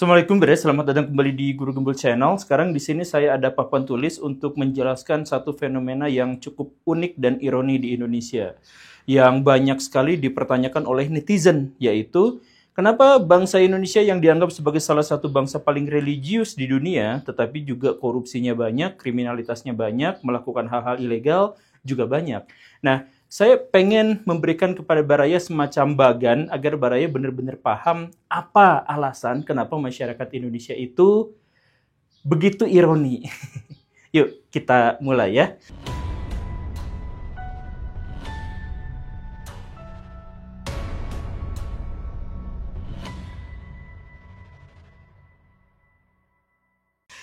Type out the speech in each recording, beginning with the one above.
Assalamualaikum Bre, selamat datang kembali di Guru Gembul Channel. Sekarang di sini saya ada papan tulis untuk menjelaskan satu fenomena yang cukup unik dan ironi di Indonesia, yang banyak sekali dipertanyakan oleh netizen, yaitu kenapa bangsa Indonesia yang dianggap sebagai salah satu bangsa paling religius di dunia, tetapi juga korupsinya banyak, kriminalitasnya banyak, melakukan hal-hal ilegal juga banyak. Nah, saya pengen memberikan kepada Baraya semacam bagan agar Baraya benar-benar paham apa alasan kenapa masyarakat Indonesia itu begitu ironi. Yuk, kita mulai ya.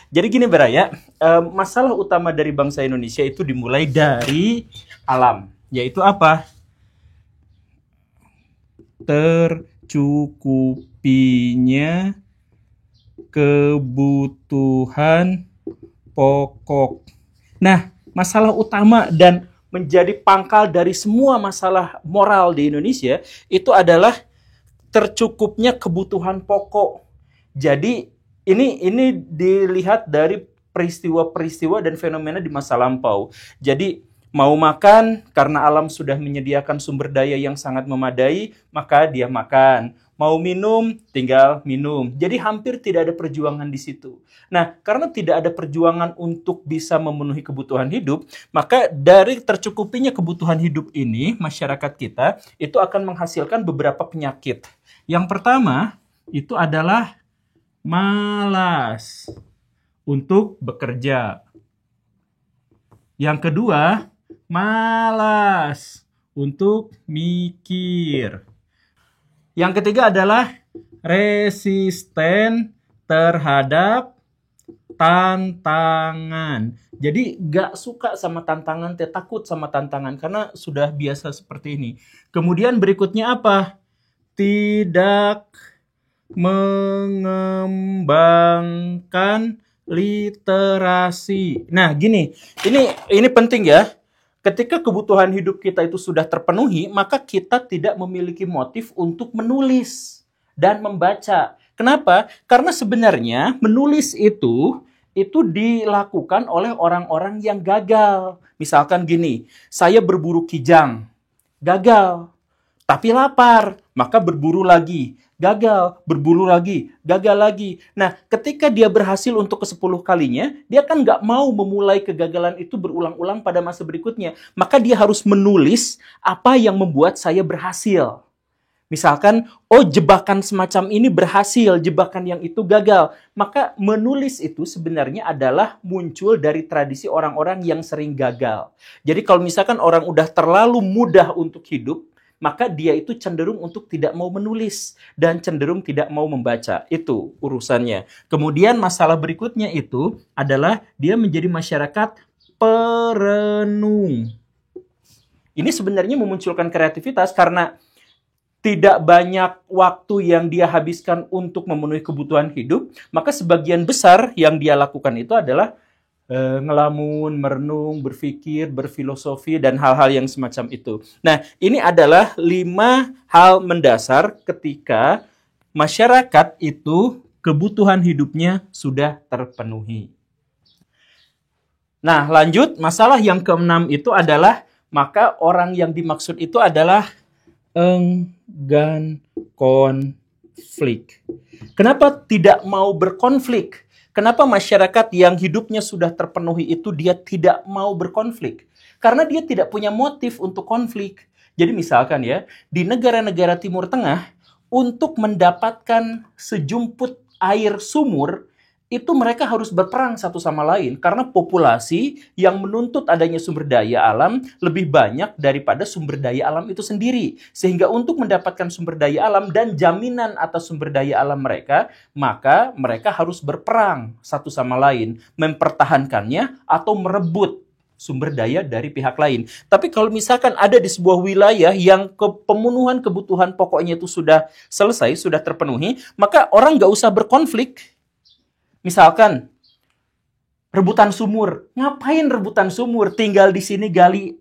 Jadi gini Baraya, masalah utama dari bangsa Indonesia itu dimulai dari alam. Yaitu apa? Tercukupinya kebutuhan pokok. Nah, masalah utama dan menjadi pangkal dari semua masalah moral di Indonesia itu adalah tercukupnya kebutuhan pokok. Jadi ini dilihat dari peristiwa-peristiwa dan fenomena di masa lampau. Jadi mau makan karena alam sudah menyediakan sumber daya yang sangat memadai, maka dia makan. Mau minum, tinggal minum. Jadi hampir tidak ada perjuangan di situ. Nah, karena tidak ada perjuangan untuk bisa memenuhi kebutuhan hidup, maka dari tercukupinya kebutuhan hidup ini, masyarakat kita itu akan menghasilkan beberapa penyakit. Yang pertama, itu adalah malas untuk bekerja. Yang kedua, malas untuk mikir. Yang ketiga adalah resisten terhadap tantangan. Jadi gak suka sama tantangan, takut sama tantangan karena sudah biasa seperti ini. Kemudian berikutnya apa? Tidak mengembangkan literasi. Nah, gini, ini penting ya. Ketika kebutuhan hidup kita itu sudah terpenuhi, maka kita tidak memiliki motif untuk menulis dan membaca. Kenapa? Karena sebenarnya menulis itu dilakukan oleh orang-orang yang gagal. Misalkan gini, saya berburu kijang, gagal, tapi lapar, maka berburu lagi. Gagal, berburu lagi, gagal lagi. Nah, ketika dia berhasil untuk ke-10 kalinya, dia kan nggak mau memulai kegagalan itu berulang-ulang pada masa berikutnya. Maka dia harus menulis apa yang membuat saya berhasil. Misalkan, oh jebakan semacam ini berhasil, jebakan yang itu gagal. Maka menulis itu sebenarnya adalah muncul dari tradisi orang-orang yang sering gagal. Jadi kalau misalkan orang udah terlalu mudah untuk hidup, maka dia itu cenderung untuk tidak mau menulis dan cenderung tidak mau membaca. Itu urusannya. Kemudian masalah berikutnya itu adalah dia menjadi masyarakat perenung. Ini sebenarnya memunculkan kreativitas karena tidak banyak waktu yang dia habiskan untuk memenuhi kebutuhan hidup, maka sebagian besar yang dia lakukan itu adalah ngelamun, merenung, berpikir, berfilosofi, dan hal-hal yang semacam itu. Nah, ini adalah 5 hal mendasar ketika masyarakat itu kebutuhan hidupnya sudah terpenuhi. Nah, lanjut, masalah yang ke-6 itu adalah, maka orang yang dimaksud itu adalah enggan konflik. Kenapa tidak mau berkonflik? Kenapa masyarakat yang hidupnya sudah terpenuhi itu dia tidak mau berkonflik? Karena dia tidak punya motif untuk konflik. Jadi misalkan ya, di negara-negara Timur Tengah, untuk mendapatkan sejumput air sumur, itu mereka harus berperang satu sama lain. Karena populasi yang menuntut adanya sumber daya alam lebih banyak daripada sumber daya alam itu sendiri. Sehingga untuk mendapatkan sumber daya alam dan jaminan atas sumber daya alam mereka, maka mereka harus berperang satu sama lain. Mempertahankannya atau merebut sumber daya dari pihak lain. Tapi kalau misalkan ada di sebuah wilayah yang pemenuhan kebutuhan pokoknya itu sudah selesai, sudah terpenuhi, maka orang nggak usah berkonflik. Misalkan rebutan sumur. Ngapain rebutan sumur? Tinggal di sini gali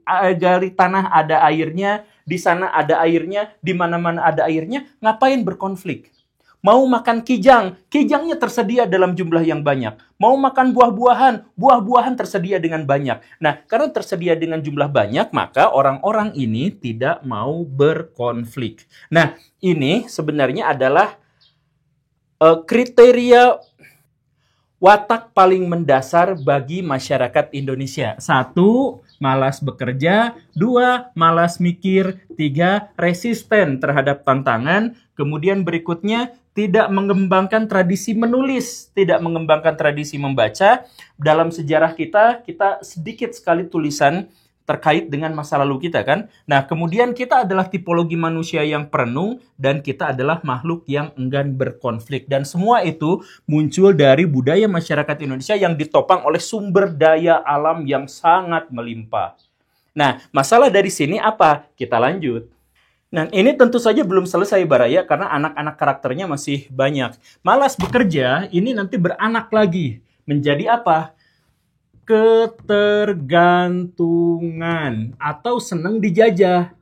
tanah ada airnya, di sana ada airnya, di mana-mana ada airnya. Ngapain berkonflik? Mau makan kijang, kijangnya tersedia dalam jumlah yang banyak. Mau makan buah-buahan, buah-buahan tersedia dengan banyak. Nah, karena tersedia dengan jumlah banyak, maka orang-orang ini tidak mau berkonflik. Nah, ini sebenarnya adalah kriteria watak paling mendasar bagi masyarakat Indonesia. 1, malas bekerja. 2, malas mikir. 3, resisten terhadap tantangan. Kemudian berikutnya, tidak mengembangkan tradisi menulis, tidak mengembangkan tradisi membaca. Dalam sejarah kita sedikit sekali tulisan terkait dengan masa lalu kita kan. Nah, kemudian kita adalah tipologi manusia yang perenung dan kita adalah makhluk yang enggan berkonflik. Dan semua itu muncul dari budaya masyarakat Indonesia yang ditopang oleh sumber daya alam yang sangat melimpah. Nah, masalah dari sini apa? Kita lanjut. Nah, ini tentu saja belum selesai Baraya karena anak-anak karakternya masih banyak. Malas bekerja ini nanti beranak lagi. Menjadi apa? Ketergantungan atau senang dijajah.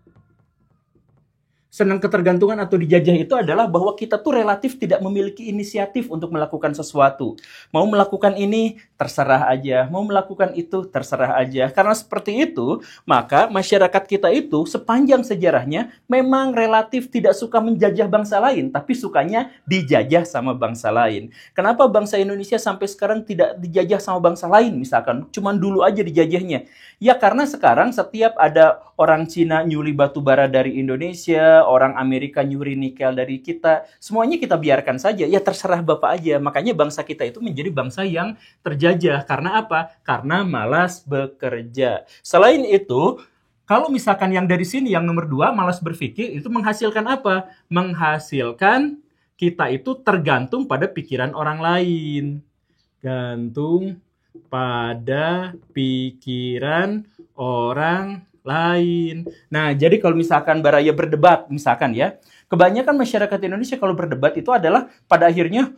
Senang ketergantungan atau dijajah itu adalah bahwa kita tuh relatif tidak memiliki inisiatif untuk melakukan sesuatu. Mau melakukan ini, terserah aja. Mau melakukan itu, terserah aja. Karena seperti itu, maka masyarakat kita itu sepanjang sejarahnya memang relatif tidak suka menjajah bangsa lain, tapi sukanya dijajah sama bangsa lain. Kenapa bangsa Indonesia sampai sekarang tidak dijajah sama bangsa lain misalkan? Cuman dulu aja dijajahnya. Ya karena sekarang setiap ada orang Cina nyuri batu bara dari Indonesia, orang Amerika nyuri nikel dari kita, semuanya kita biarkan saja. Ya terserah Bapak aja. Makanya bangsa kita itu menjadi bangsa yang terjajah. Karena apa? Karena malas bekerja. Selain itu, kalau misalkan yang dari sini, yang nomor 2, malas berpikir, itu menghasilkan apa? Menghasilkan kita itu tergantung pada pikiran orang lain. Gantung pada pikiran orang lain. Nah, jadi kalau misalkan Baraya berdebat, misalkan ya, kebanyakan masyarakat Indonesia kalau berdebat itu adalah pada akhirnya,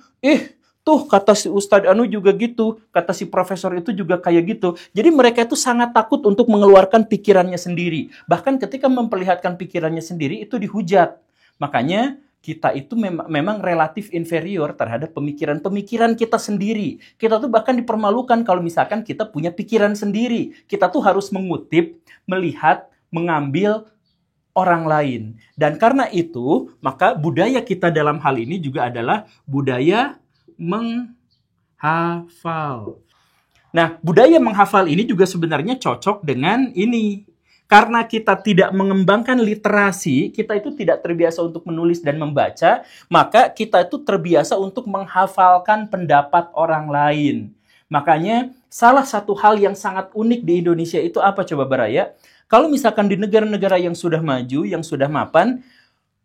tuh kata si Ustadz Anu juga gitu, kata si profesor itu juga kayak gitu. Jadi mereka itu sangat takut untuk mengeluarkan pikirannya sendiri. Bahkan ketika memperlihatkan pikirannya sendiri itu dihujat. Makanya kita itu memang relatif inferior terhadap pemikiran-pemikiran kita sendiri. Kita tuh bahkan dipermalukan kalau misalkan kita punya pikiran sendiri. Kita tuh harus mengutip, melihat, mengambil orang lain. Dan karena itu, maka budaya kita dalam hal ini juga adalah budaya menghafal. Nah, budaya menghafal ini juga sebenarnya cocok dengan ini. Karena kita tidak mengembangkan literasi, kita itu tidak terbiasa untuk menulis dan membaca, maka kita itu terbiasa untuk menghafalkan pendapat orang lain. Makanya salah satu hal yang sangat unik di Indonesia itu apa coba Baraya? Kalau misalkan di negara-negara yang sudah maju, yang sudah mapan,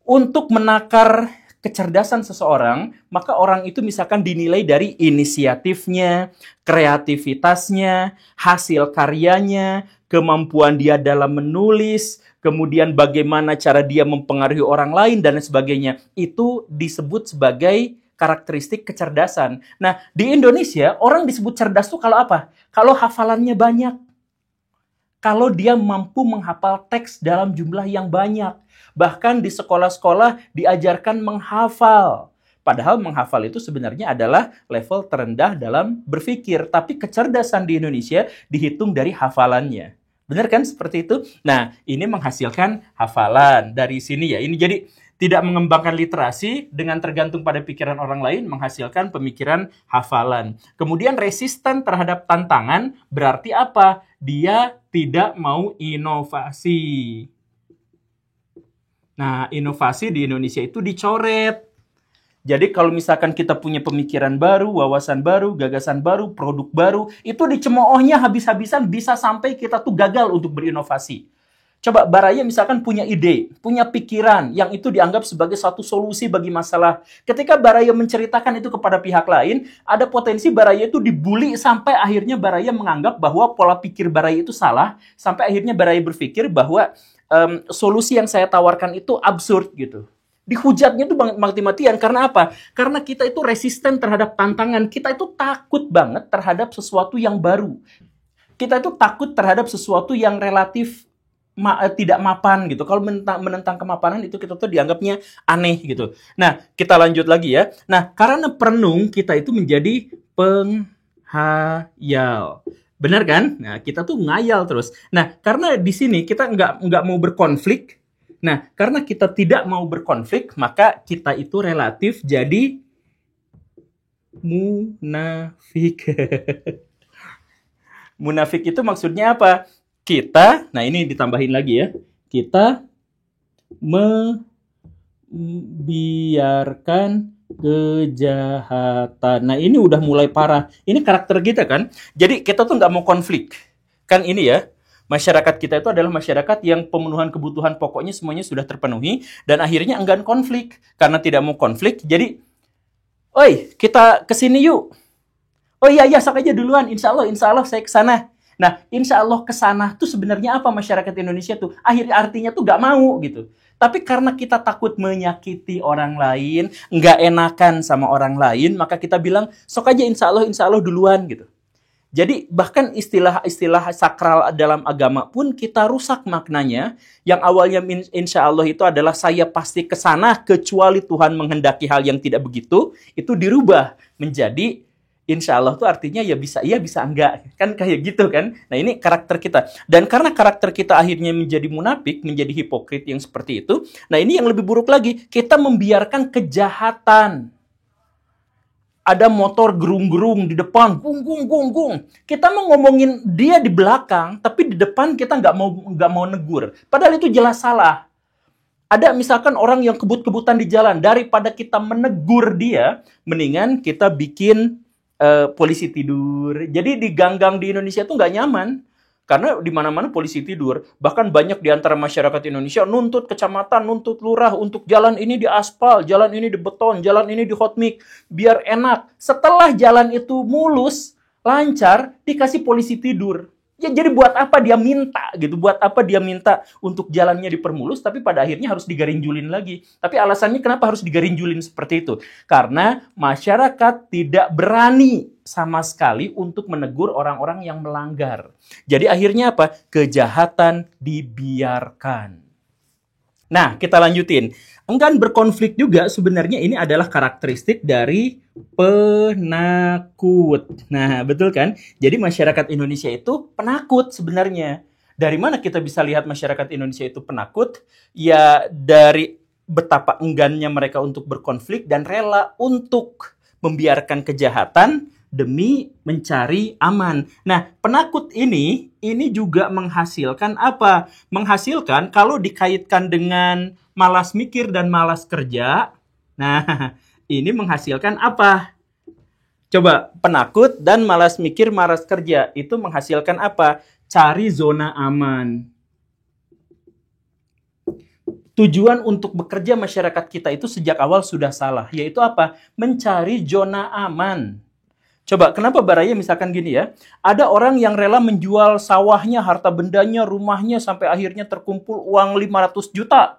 untuk menakar kecerdasan seseorang, maka orang itu misalkan dinilai dari inisiatifnya, kreativitasnya, hasil karyanya, kemampuan dia dalam menulis, kemudian bagaimana cara dia mempengaruhi orang lain, dan sebagainya. Itu disebut sebagai karakteristik kecerdasan. Nah, di Indonesia, orang disebut cerdas tuh kalau apa? Kalau hafalannya banyak. Kalau dia mampu menghafal teks dalam jumlah yang banyak. Bahkan di sekolah-sekolah diajarkan menghafal. Padahal menghafal itu sebenarnya adalah level terendah dalam berpikir. Tapi kecerdasan di Indonesia dihitung dari hafalannya. Benar kan seperti itu? Nah, ini menghasilkan hafalan dari sini ya. Ini jadi tidak mengembangkan literasi dengan tergantung pada pikiran orang lain, menghasilkan pemikiran hafalan. Kemudian resisten terhadap tantangan berarti apa? Dia tidak mau inovasi. Nah, inovasi di Indonesia itu dicoret. Jadi kalau misalkan kita punya pemikiran baru, wawasan baru, gagasan baru, produk baru, itu dicemoohnya habis-habisan bisa sampai kita tuh gagal untuk berinovasi. Coba Baraya misalkan punya ide, punya pikiran yang itu dianggap sebagai satu solusi bagi masalah. Ketika Baraya menceritakan itu kepada pihak lain, ada potensi Baraya itu dibully sampai akhirnya Baraya menganggap bahwa pola pikir Baraya itu salah, sampai akhirnya Baraya berpikir bahwa solusi yang saya tawarkan itu absurd gitu. Dihujatnya tuh mati-matian. Karena apa? Karena kita itu resisten terhadap tantangan. Kita itu takut banget terhadap sesuatu yang baru. Kita itu takut terhadap sesuatu yang relatif tidak mapan gitu. Kalau menentang kemapanan itu kita tuh dianggapnya aneh gitu. Nah, kita lanjut lagi ya. Nah, karena perenung kita itu menjadi penghayal. Benar kan? Nah, kita tuh ngayal terus. Nah, karena di sini kita nggak mau berkonflik. Nah, karena kita tidak mau berkonflik, maka kita itu relatif jadi munafik. Munafik itu maksudnya apa? Kita, nah ini ditambahin lagi ya. Kita membiarkan kejahatan. Nah ini udah mulai parah. Ini karakter kita kan. Jadi kita tuh nggak mau konflik. Kan ini ya. Masyarakat kita itu adalah masyarakat yang pemenuhan kebutuhan pokoknya semuanya sudah terpenuhi. Dan akhirnya enggan konflik. Karena tidak mau konflik. Jadi, oi kita kesini yuk. Oh iya, sok aja duluan. Insya Allah saya kesana. Nah, insya Allah kesana tuh sebenarnya apa masyarakat Indonesia tuh? Artinya tuh gak mau gitu. Tapi karena kita takut menyakiti orang lain, nggak enakan sama orang lain, maka kita bilang, sok aja insya Allah duluan gitu. Jadi bahkan istilah-istilah sakral dalam agama pun kita rusak maknanya. Yang awalnya insya Allah itu adalah saya pasti kesana kecuali Tuhan menghendaki hal yang tidak begitu, itu dirubah menjadi insya Allah tuh artinya ya bisa iya bisa enggak, kan kayak gitu kan. Nah ini karakter kita, dan karena karakter kita akhirnya menjadi munafik, menjadi hipokrit yang seperti itu. Nah ini yang lebih buruk lagi, kita membiarkan kejahatan. Ada motor gerung-gerung di depan, gung. Kita mau ngomongin dia di belakang, tapi di depan kita nggak mau negur, padahal itu jelas salah. Ada misalkan orang yang kebut-kebutan di jalan, daripada kita menegur dia, mendingan kita bikin polisi tidur. Jadi di gang-gang di Indonesia tuh nggak nyaman. Karena di mana-mana polisi tidur. Bahkan banyak di antara masyarakat Indonesia nuntut kecamatan, nuntut lurah untuk jalan ini diaspal, jalan ini dibeton, jalan ini di hotmix, biar enak. Setelah jalan itu mulus, lancar, dikasih polisi tidur. Ya, jadi buat apa dia minta gitu? Buat apa dia minta untuk jalannya dipermulus, tapi pada akhirnya harus digarinjulin lagi. Tapi alasannya kenapa harus digarinjulin seperti itu? Karena masyarakat tidak berani sama sekali untuk menegur orang-orang yang melanggar. Jadi akhirnya apa? Kejahatan dibiarkan. Nah, kita lanjutin. Enggan berkonflik juga sebenarnya ini adalah karakteristik dari penakut. Nah, betul kan? Jadi masyarakat Indonesia itu penakut sebenarnya. Dari mana kita bisa lihat masyarakat Indonesia itu penakut? Ya dari betapa enggannya mereka untuk berkonflik dan rela untuk membiarkan kejahatan demi mencari aman. Nah, penakut ini juga menghasilkan apa? Menghasilkan kalau dikaitkan dengan malas mikir dan malas kerja. Nah, ini menghasilkan apa? Coba, penakut dan malas mikir, malas kerja. Itu menghasilkan apa? Cari zona aman. Tujuan untuk bekerja masyarakat kita itu sejak awal sudah salah. Yaitu apa? Mencari zona aman. Coba, kenapa Baraya misalkan gini ya, ada orang yang rela menjual sawahnya, harta bendanya, rumahnya, sampai akhirnya terkumpul uang 500 juta.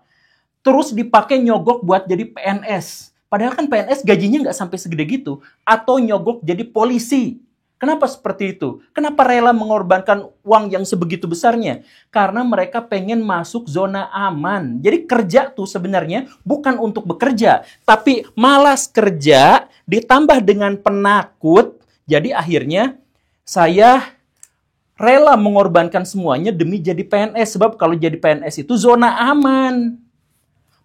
Terus dipakai nyogok buat jadi PNS. Padahal kan PNS gajinya nggak sampai segede gitu. Atau nyogok jadi polisi. Kenapa seperti itu? Kenapa rela mengorbankan uang yang sebegitu besarnya? Karena mereka pengen masuk zona aman. Jadi kerja tuh sebenarnya bukan untuk bekerja. Tapi malas kerja ditambah dengan penakut. Jadi akhirnya saya rela mengorbankan semuanya demi jadi PNS. Sebab kalau jadi PNS itu zona aman.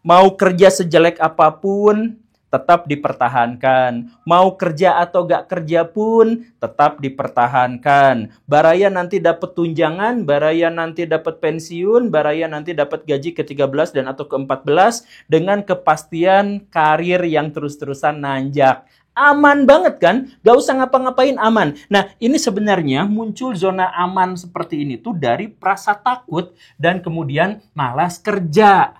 Mau kerja sejelek apapun, tetap dipertahankan. Mau kerja atau gak kerja pun, tetap dipertahankan. Baraya nanti dapat tunjangan, Baraya nanti dapat pensiun, Baraya nanti dapat gaji ke-13 dan atau ke-14 dengan kepastian karir yang terus-terusan nanjak. Aman banget kan? Gak usah ngapa-ngapain, aman. Nah, ini sebenarnya muncul zona aman seperti ini tuh dari rasa takut dan kemudian malas kerja.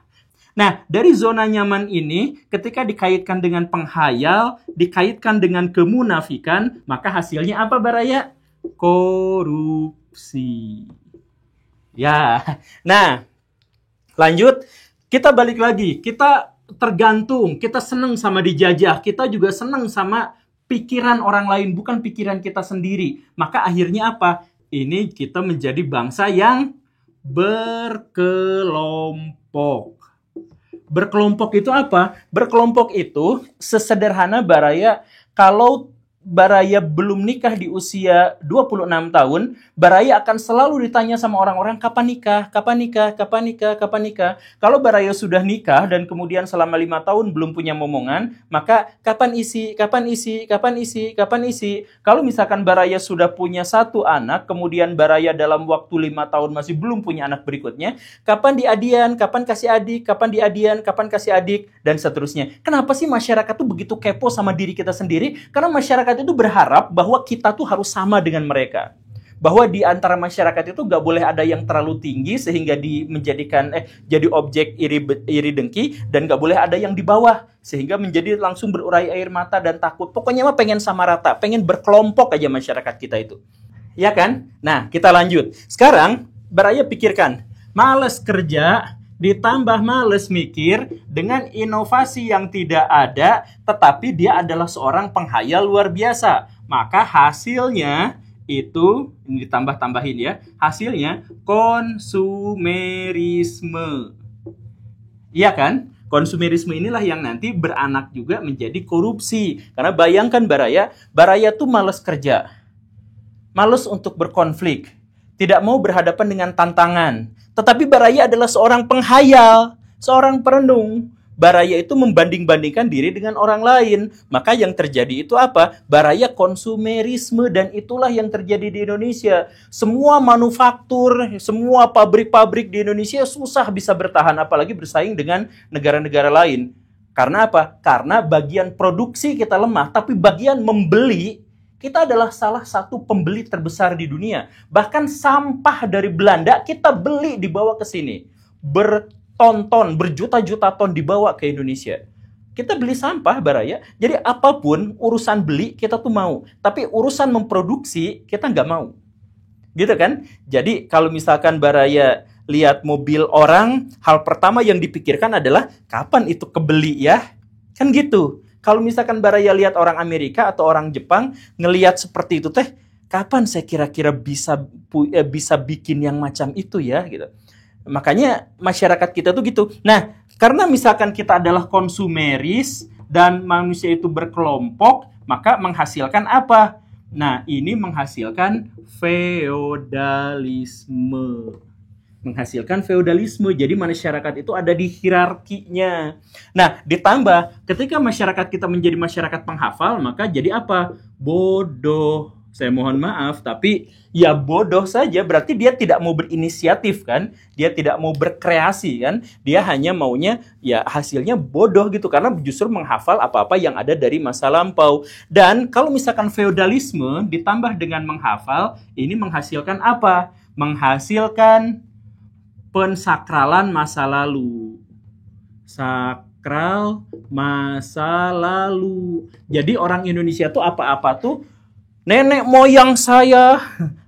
Nah, dari zona nyaman ini, ketika dikaitkan dengan penghayal, dikaitkan dengan kemunafikan, maka hasilnya apa, Baraya? Korupsi. Ya, nah, lanjut. Kita balik lagi. Kita tergantung, kita senang sama dijajah. Kita juga senang sama pikiran orang lain, bukan pikiran kita sendiri. Maka akhirnya apa? Ini kita menjadi bangsa yang berkelompok. Berkelompok itu apa? Berkelompok itu sesederhana Baraya, kalau Baraya belum nikah di usia 26 tahun, Baraya akan selalu ditanya sama orang-orang, kapan nikah, kapan nikah, kapan nikah, kapan nikah. Kalau Baraya sudah nikah dan kemudian selama 5 tahun belum punya momongan, maka kapan isi, kapan isi, kapan isi, kapan isi. Kalau misalkan Baraya sudah punya 1 anak, kemudian Baraya dalam waktu 5 tahun masih belum punya anak berikutnya, kapan diadian, kapan kasih adik, kapan diadian, kapan kasih adik, dan seterusnya. Kenapa sih masyarakat tuh begitu kepo sama diri kita sendiri? Karena masyarakat itu berharap bahwa kita tuh harus sama dengan mereka. Bahwa di antara masyarakat itu gak boleh ada yang terlalu tinggi sehingga jadi objek iri dengki, dan gak boleh ada yang di bawah sehingga menjadi langsung berurai air mata dan takut. Pokoknya mah pengen sama rata, pengen berkelompok aja masyarakat kita itu. Ya kan? Nah, kita lanjut. Sekarang Baraya pikirkan, males kerja ditambah males mikir dengan inovasi yang tidak ada, tetapi dia adalah seorang penghayal luar biasa. Maka hasilnya itu, ini ditambah-tambahin ya, hasilnya konsumerisme. Iya kan? Konsumerisme inilah yang nanti beranak juga menjadi korupsi. Karena bayangkan Baraya tuh males kerja, males untuk berkonflik, tidak mau berhadapan dengan tantangan. Tetapi Baraya adalah seorang penghayal, seorang perenung. Baraya itu membanding-bandingkan diri dengan orang lain. Maka yang terjadi itu apa? Baraya konsumerisme, dan itulah yang terjadi di Indonesia. Semua manufaktur, semua pabrik-pabrik di Indonesia susah bisa bertahan, apalagi bersaing dengan negara-negara lain. Karena apa? Karena bagian produksi kita lemah, tapi bagian membeli, kita adalah salah satu pembeli terbesar di dunia. Bahkan sampah dari Belanda kita beli dibawa ke sini. Bertonton, berjuta-juta ton dibawa ke Indonesia. Kita beli sampah Baraya. Jadi apapun urusan beli kita tuh mau. Tapi urusan memproduksi kita nggak mau. Gitu kan? Jadi kalau misalkan Baraya lihat mobil orang, hal pertama yang dipikirkan adalah kapan itu kebeli ya? Kan gitu. Kalau misalkan Baraya lihat orang Amerika atau orang Jepang ngelihat seperti itu teh, kapan saya kira-kira bisa bikin yang macam itu ya gitu. Makanya masyarakat kita tuh gitu. Nah, karena misalkan kita adalah konsumeris dan manusia itu berkelompok, maka menghasilkan apa? Nah, ini menghasilkan feodalisme. Menghasilkan feodalisme. Jadi masyarakat itu ada di hierarkinya. Nah, ditambah ketika masyarakat kita menjadi masyarakat penghafal, maka jadi apa? Bodoh. Saya mohon maaf, tapi ya bodoh saja. Berarti dia tidak mau berinisiatif kan? Dia tidak mau berkreasi kan? Dia hanya maunya ya hasilnya bodoh gitu, karena justru menghafal apa-apa yang ada dari masa lampau. Dan kalau misalkan feodalisme ditambah dengan menghafal, ini menghasilkan apa? Menghasilkan pensakralan masa lalu. Sakral masa lalu. Jadi orang Indonesia tuh apa-apa tuh nenek moyang saya,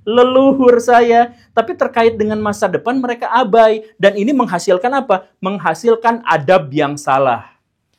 leluhur saya, tapi terkait dengan masa depan mereka abai. Dan ini menghasilkan apa? Menghasilkan adab yang salah.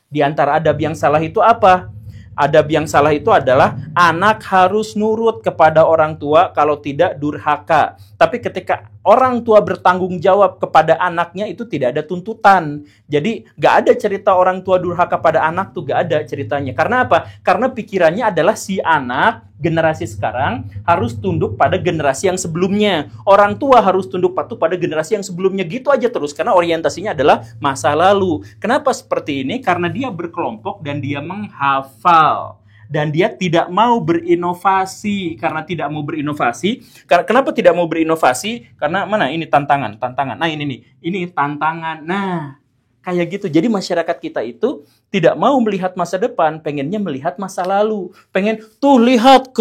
Di antara adab yang salah itu apa? Adab yang salah itu adalah anak harus nurut kepada orang tua, kalau tidak durhaka. Tapi ketika orang tua bertanggung jawab kepada anaknya, itu tidak ada tuntutan. Jadi gak ada cerita orang tua durhaka pada anak tuh, gak ada ceritanya. Karena apa? Karena pikirannya adalah si anak generasi sekarang harus tunduk pada generasi yang sebelumnya. Orang tua harus tunduk patuh pada generasi yang sebelumnya. Gitu aja terus, karena orientasinya adalah masa lalu. Kenapa seperti ini? Karena dia berkelompok dan dia menghafal. Dan dia tidak mau berinovasi. Karena tidak mau berinovasi. Kenapa tidak mau berinovasi? Karena mana? Ini tantangan. Nah ini nih. Ini tantangan. Nah, kayak gitu. Jadi masyarakat kita itu tidak mau melihat masa depan, pengennya melihat masa lalu. Pengen tuh lihat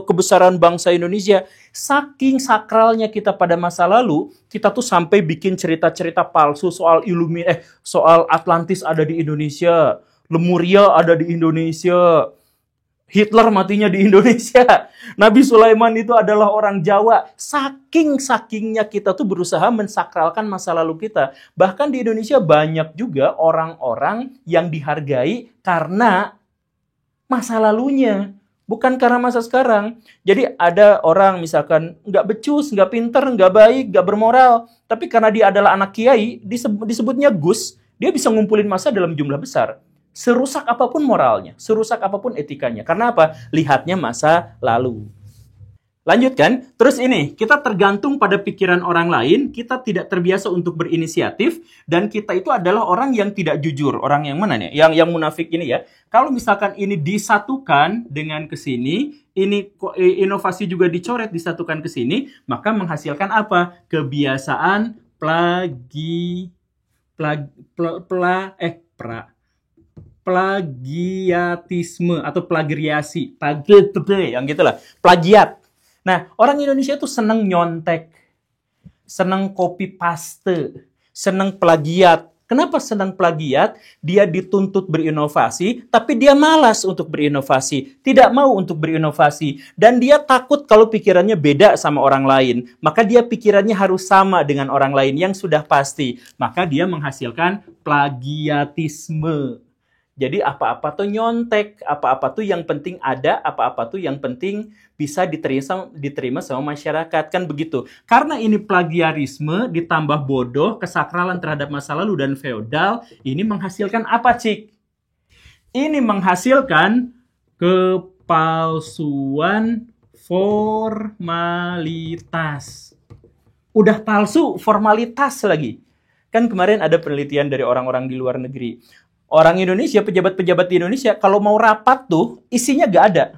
kebesaran bangsa Indonesia. Saking sakralnya kita pada masa lalu, kita tuh sampai bikin cerita-cerita palsu soal Atlantis ada di Indonesia, Lemuria ada di Indonesia, Hitler matinya di Indonesia, Nabi Sulaiman itu adalah orang Jawa. Saking-sakingnya kita tuh berusaha mensakralkan masa lalu kita. Bahkan di Indonesia banyak juga orang-orang yang dihargai karena masa lalunya. Bukan karena masa sekarang. Jadi ada orang misalkan nggak becus, nggak pinter, nggak baik, nggak bermoral. Tapi karena dia adalah anak kiai, disebutnya Gus, dia bisa ngumpulin massa dalam jumlah besar. Serusak apapun moralnya, serusak apapun etikanya. Karena apa? Lihatnya masa lalu. Lanjutkan, terus ini, kita tergantung pada pikiran orang lain, kita tidak terbiasa untuk berinisiatif, dan kita itu adalah orang yang tidak jujur. Orang yang mana nih? Yang munafik ini ya. Kalau misalkan ini disatukan dengan kesini, ini inovasi juga dicoret, disatukan ke sini, maka menghasilkan apa? Kebiasaan plagiatisme atau plagiasi. Yang gitulah, plagiat. Nah, orang Indonesia itu senang nyontek, senang copy paste, senang plagiat. Kenapa senang plagiat? Dia dituntut berinovasi, tapi dia malas untuk berinovasi, tidak mau untuk berinovasi, dan dia takut kalau pikirannya beda sama orang lain. Maka dia pikirannya harus sama dengan orang lain yang sudah pasti. Maka dia menghasilkan plagiatisme. Jadi apa-apa tuh nyontek, apa-apa tuh yang penting ada, apa-apa tuh yang penting bisa diterima sama masyarakat. Kan begitu. Karena ini plagiarisme ditambah bodoh, kesakralan terhadap masa lalu dan feodal, ini menghasilkan apa, Cik? Ini menghasilkan kepalsuan formalitas. Udah palsu, formalitas lagi. Kan kemarin ada penelitian dari orang-orang di luar negeri. Orang Indonesia, pejabat-pejabat di Indonesia, kalau mau rapat tuh, isinya gak ada.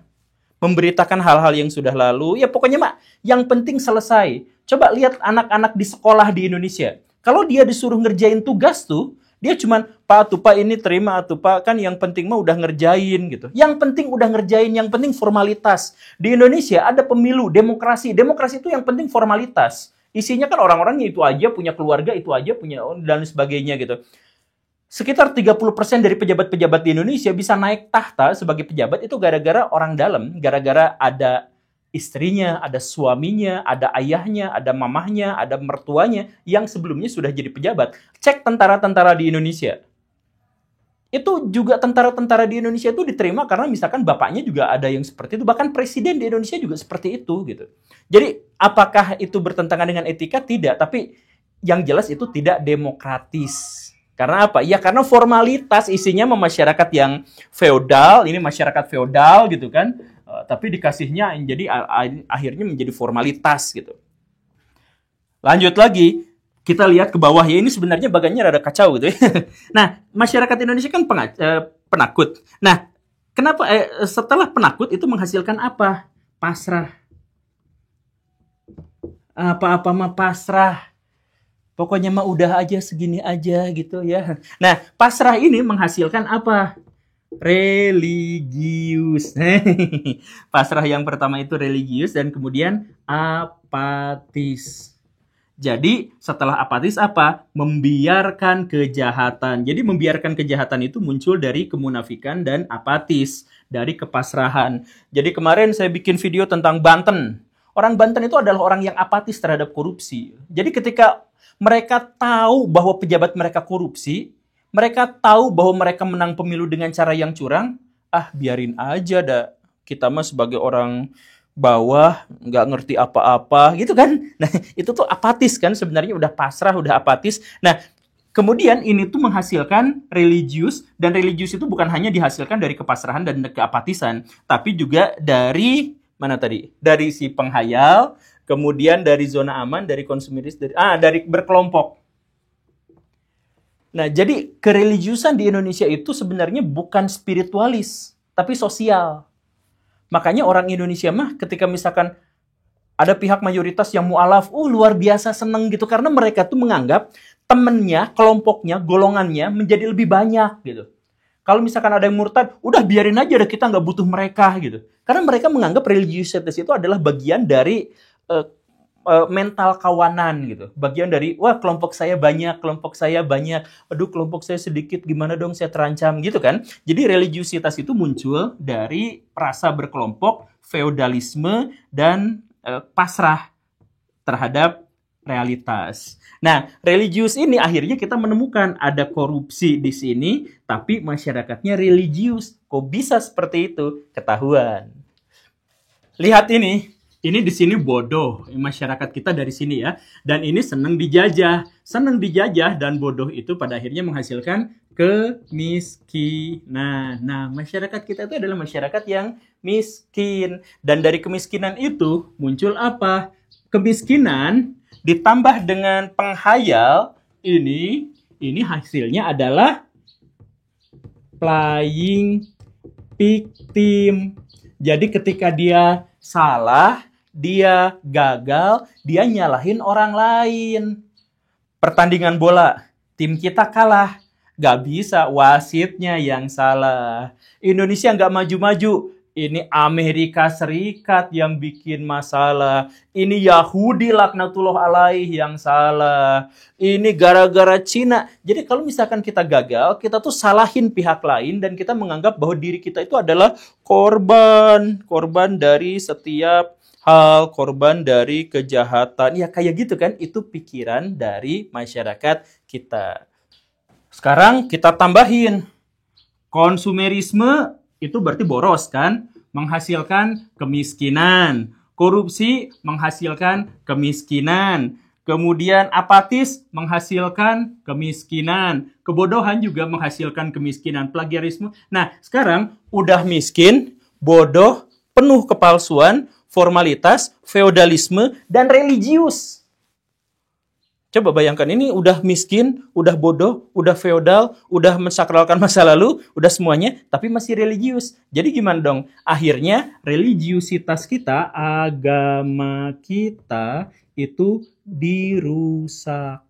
Memberitakan hal-hal yang sudah lalu, ya pokoknya mak, yang penting selesai. Coba lihat anak-anak di sekolah di Indonesia. Kalau dia disuruh ngerjain tugas tuh, dia cuman, Pak, tuh Pak ini terima, tuh Pak, kan yang penting mah udah ngerjain gitu. Yang penting udah ngerjain, yang penting formalitas. Di Indonesia ada pemilu, demokrasi. Demokrasi itu yang penting formalitas. Isinya kan orang-orangnya itu aja, punya keluarga, itu aja, punya dan sebagainya gitu. Sekitar 30% dari pejabat-pejabat di Indonesia bisa naik tahta sebagai pejabat itu gara-gara orang dalam, gara-gara ada istrinya, ada suaminya, ada ayahnya, ada mamahnya, ada mertuanya yang sebelumnya sudah jadi pejabat. Cek tentara-tentara di Indonesia. Itu juga tentara-tentara di Indonesia itu diterima karena misalkan bapaknya juga ada yang seperti itu, bahkan presiden di Indonesia juga seperti itu gitu. Jadi apakah itu bertentangan dengan etika? Tidak, tapi yang jelas itu tidak demokratis. Karena apa? Ya karena formalitas, isinya masyarakat yang feodal, ini masyarakat feodal gitu kan. Tapi dikasihnya jadi akhirnya menjadi formalitas gitu. Lanjut lagi, kita lihat ke bawah ya, ini sebenarnya bagannya rada kacau gitu ya. Nah, masyarakat Indonesia kan penakut. Nah, kenapa setelah penakut itu menghasilkan apa? Pasrah. Apa-apa mah pasrah. Pokoknya mah udah aja segini aja gitu ya. Nah, pasrah ini menghasilkan apa? Religius. Pasrah yang pertama itu religius dan kemudian apatis. Jadi setelah apatis apa? Membiarkan kejahatan. Jadi membiarkan kejahatan itu muncul dari kemunafikan dan apatis. Dari kepasrahan. Jadi kemarin saya bikin video tentang Banten. Orang Banten itu adalah orang yang apatis terhadap korupsi. Jadi ketika mereka tahu bahwa pejabat mereka korupsi, mereka tahu bahwa mereka menang pemilu dengan cara yang curang, biarin aja dah. Kita mah sebagai orang bawah, nggak ngerti apa-apa, gitu kan. Nah, itu tuh apatis kan, sebenarnya udah pasrah, udah apatis. Nah, kemudian ini tuh menghasilkan religius, dan religius itu bukan hanya dihasilkan dari kepasrahan dan keapatisan, tapi juga dari, mana tadi? Dari si penghayal, kemudian dari zona aman, dari konsumeris, dari berkelompok. Nah, jadi kereligiusan di Indonesia itu sebenarnya bukan spiritualis, tapi sosial. Makanya orang Indonesia mah ketika misalkan ada pihak mayoritas yang mualaf, luar biasa seneng gitu, karena mereka tuh menganggap temennya, kelompoknya, golongannya menjadi lebih banyak gitu. Kalau misalkan ada yang murtad, udah biarin aja deh, kita nggak butuh mereka gitu. Karena mereka menganggap religiusitas itu adalah bagian dari mental kawanan gitu. Bagian dari, kelompok saya banyak, aduh kelompok saya sedikit, gimana dong saya terancam gitu kan. Jadi religiusitas itu muncul dari rasa berkelompok, feodalisme, dan pasrah terhadap realitas. Nah, religius ini akhirnya kita menemukan ada korupsi di sini, tapi masyarakatnya religius. Kok bisa seperti itu? Ketahuan. Lihat ini. Ini di sini bodoh. Masyarakat kita dari sini ya. Dan ini senang dijajah. Senang dijajah dan bodoh itu pada akhirnya menghasilkan kemiskinan. Nah, masyarakat kita itu adalah masyarakat yang miskin. Dan dari kemiskinan itu muncul apa? Kemiskinan ditambah dengan penghayal. Ini hasilnya adalah playing victim. Jadi ketika dia salah, dia gagal, dia nyalahin orang lain. Pertandingan bola, tim kita kalah. Gak bisa, wasitnya yang salah. Indonesia gak maju-maju. Ini Amerika Serikat yang bikin masalah. Ini Yahudi laknatullah alaih yang salah. Ini gara-gara Cina. Jadi kalau misalkan kita gagal, kita tuh salahin pihak lain dan kita menganggap bahwa diri kita itu adalah korban. Korban dari setiap hal, korban dari kejahatan. Ya kayak gitu kan, itu pikiran dari masyarakat kita. Sekarang kita tambahin. Konsumerisme itu berarti boros kan? Menghasilkan kemiskinan. Korupsi menghasilkan kemiskinan. Kemudian apatis menghasilkan kemiskinan. Kebodohan juga menghasilkan kemiskinan. Plagiarisme. Nah, sekarang udah miskin, bodoh, penuh kepalsuan, formalitas, feodalisme, dan religius. Coba bayangkan, ini udah miskin, udah bodoh, udah feodal, udah mensakralkan masa lalu, udah semuanya, tapi masih religius. Jadi gimana dong? Akhirnya religiusitas kita, agama kita itu dirusak.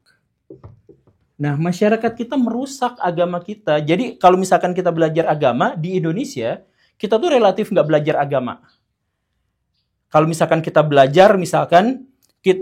Nah, masyarakat kita merusak agama kita. Jadi kalau misalkan kita belajar agama di Indonesia, kita tuh relatif nggak belajar agama. Kalau misalkan kita belajar,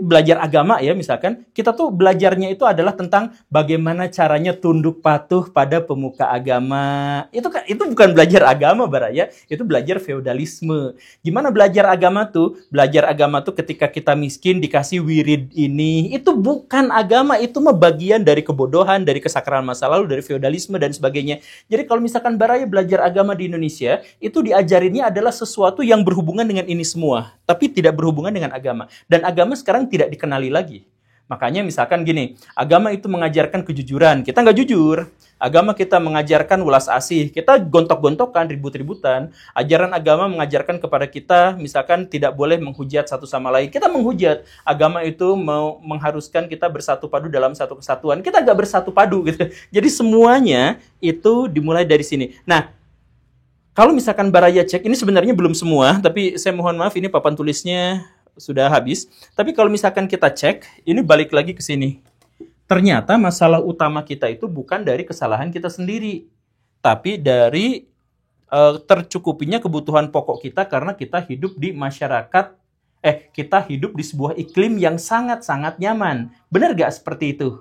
belajar agama ya, misalkan kita tuh belajarnya itu adalah tentang bagaimana caranya tunduk patuh pada pemuka agama. Itu bukan belajar agama, Baraya, itu belajar feodalisme. Gimana belajar agama tuh? Belajar agama tuh ketika kita miskin dikasih wirid ini. Itu bukan agama, itu mah bagian dari kebodohan, dari kesakralan masa lalu, dari feodalisme dan sebagainya. Jadi kalau misalkan Baraya belajar agama di Indonesia, itu diajarinnya adalah sesuatu yang berhubungan dengan ini semua, tapi tidak berhubungan dengan agama. Dan agama sekarang tidak dikenali lagi. Makanya misalkan gini, agama itu mengajarkan kejujuran, kita nggak jujur. Agama kita mengajarkan welas asih, kita gontok-gontokan, ribut-ributan. Ajaran agama mengajarkan kepada kita, misalkan tidak boleh menghujat satu sama lain, kita menghujat. Agama itu mau mengharuskan kita bersatu padu dalam satu kesatuan, kita nggak bersatu padu gitu. Jadi semuanya itu dimulai dari sini. Nah, kalau misalkan Baraya cek, ini sebenarnya belum semua, tapi saya mohon maaf, ini papan tulisnya sudah habis. Tapi kalau misalkan kita cek, ini balik lagi ke sini. Ternyata masalah utama kita itu bukan dari kesalahan kita sendiri, tapi dari tercukupinya kebutuhan pokok kita karena kita hidup di masyarakat, kita hidup di sebuah iklim yang sangat-sangat nyaman. Benar gak seperti itu?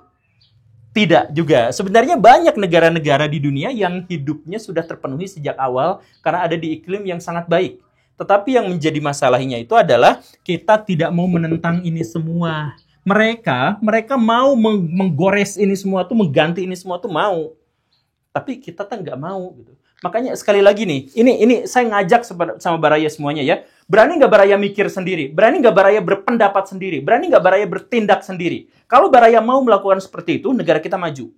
Tidak juga. Sebenarnya banyak negara-negara di dunia yang hidupnya sudah terpenuhi sejak awal karena ada di iklim yang sangat baik. Tetapi yang menjadi masalahnya itu adalah kita tidak mau menentang ini semua. Mereka mau menggores ini semua tuh, mengganti ini semua tuh mau. Tapi kita tuh nggak mau gitu. Makanya sekali lagi nih, ini saya ngajak sama Baraya semuanya ya. Berani nggak Baraya mikir sendiri? Berani nggak Baraya berpendapat sendiri? Berani nggak Baraya bertindak sendiri? Kalau Baraya mau melakukan seperti itu, negara kita maju.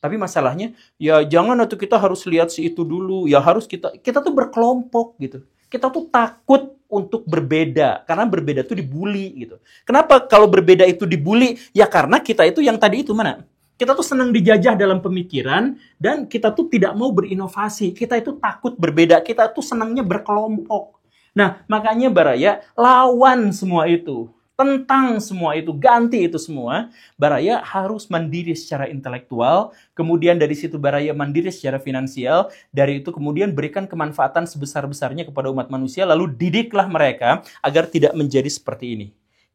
Tapi masalahnya, ya jangan atau kita harus lihat si itu dulu. Ya harus kita tuh berkelompok gitu. Kita tuh takut untuk berbeda, karena berbeda itu dibully gitu. Kenapa kalau berbeda itu dibully? Ya karena kita itu yang tadi itu mana? Kita tuh senang dijajah dalam pemikiran, dan kita tuh tidak mau berinovasi. Kita itu takut berbeda, kita tuh senangnya berkelompok. Nah, makanya Baraya lawan semua itu. Tentang semua itu, ganti itu semua. Baraya harus mandiri secara intelektual, kemudian dari situ Baraya mandiri secara finansial, dari itu kemudian berikan kemanfaatan sebesar-besarnya kepada umat manusia, lalu didiklah mereka agar tidak menjadi seperti ini.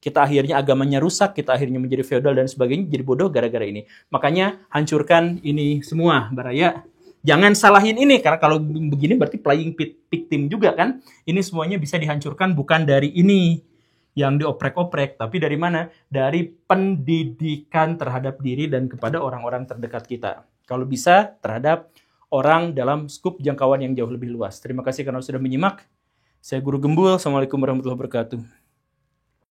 Kita akhirnya agamanya rusak, kita akhirnya menjadi feodal dan sebagainya, jadi bodoh gara-gara ini. Makanya hancurkan ini semua, Baraya. Jangan salahin ini, karena kalau begini berarti playing victim juga kan. Ini semuanya bisa dihancurkan bukan dari ini yang dioprek-oprek, tapi dari mana? Dari pendidikan terhadap diri dan kepada orang-orang terdekat kita. Kalau bisa, terhadap orang dalam skup jangkauan yang jauh lebih luas. Terima kasih karena sudah menyimak. Saya Guru Gembul. Assalamualaikum warahmatullahi wabarakatuh.